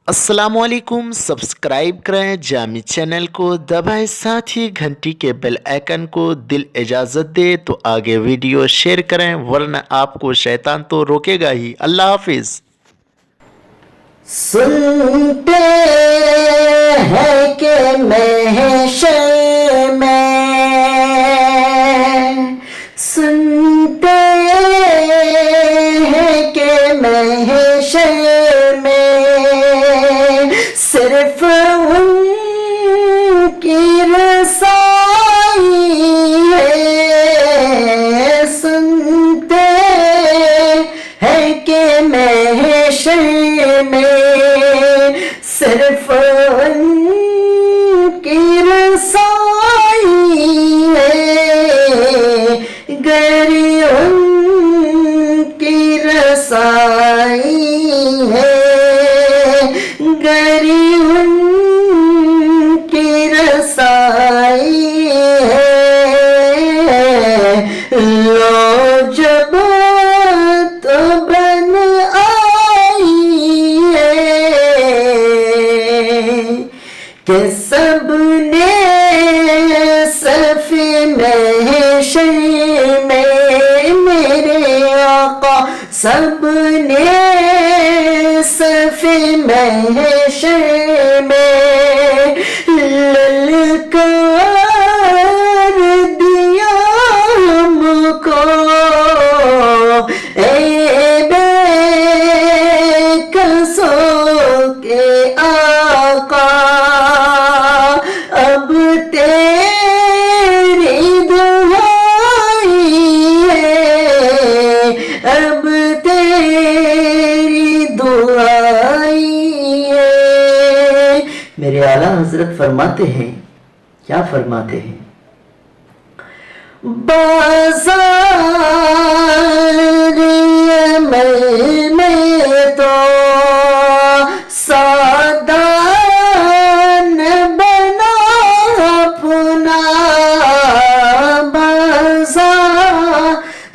अस्सलाम वालेकुम। सब्सक्राइब करें जामी चैनल को, दबाएं साथ ही घंटी के बेल आइकन को। दिल इजाज़त दे तो आगे वीडियो शेयर करें, वरना आपको शैतान तो रोकेगा ही। अल्लाह हाफिज़। सुनते हैं कि महशर में, सुनते हैं कि महशर में सिर्फ उनकी रसाई है। सुनते हैं कि महशर में सिर्फ उनकी रसाई है। गर उनकी रसाई है, गर उनकी रसाई है। लो जब तो बन आई है कि सबने सफ़े महशर में मेरे आका, सबने सफ़े महशर में ललकार दिया हमको, ए बेकसों के आका। अब तेरी दुहाई है, अब तेरी दुआई है। मेरे आला हजरत फरमाते हैं, क्या फरमाते हैं? बाज़ार अमल में तो सादान बना अपना, बाज़ार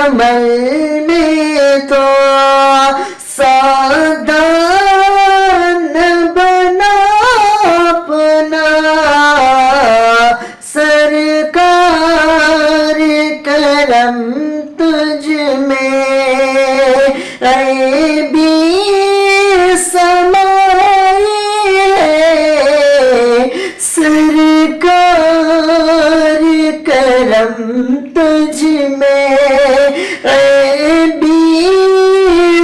अमल में तो सादान बना अपना। सरकार करम तुझ में ऐबी समाई है। सरकार करम तुझ में ऐबी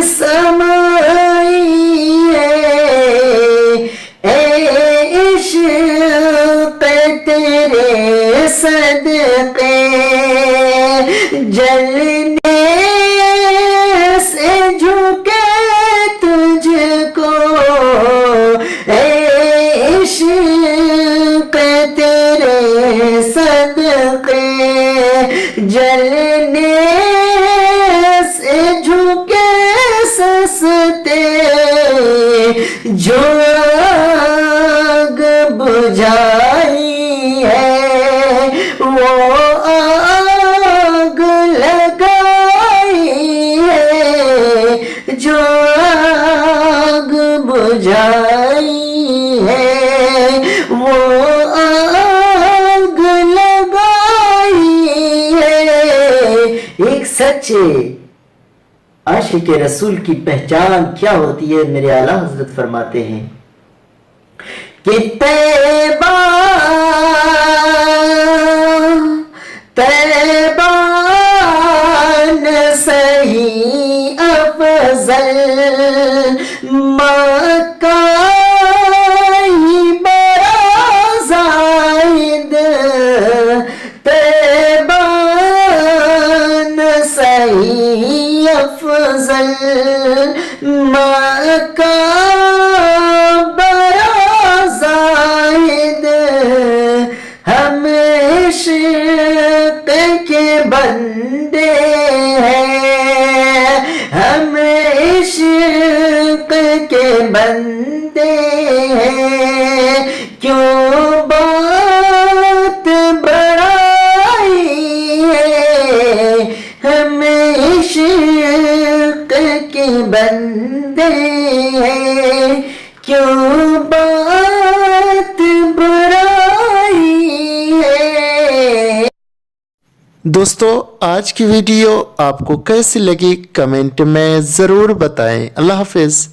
समाई है। ए इश्क़ तेरे सदक़े जलने से झुके तुझको, ए इश्क़ तेरे सदक़े जलने से झुके सस्ते। जो आग बुझाई है वो आग लगाई है, जो आग बुझाई है वो आग लगाई है। एक सच्चे आशिक रसूल की पहचान क्या होती है? मेरे आला हजरत फरमाते हैं कि तैबा तैबा न सही अफजल, मक्का ही बड़ा ज़ाहिद। तैबा न सही अफजल, मक्का बड़ा ज़ाहिद। हम इश्क़ के बंदे हैं, हम इश्क़ के बंदे हैं। क्यों बात बढ़ाई है, हम इश्क़ के बंदे हैं। क्यों बात बुराई है। दोस्तों आज की वीडियो आपको कैसी लगी कमेंट में ज़रूर बताएं। अल्लाह हाफिज़।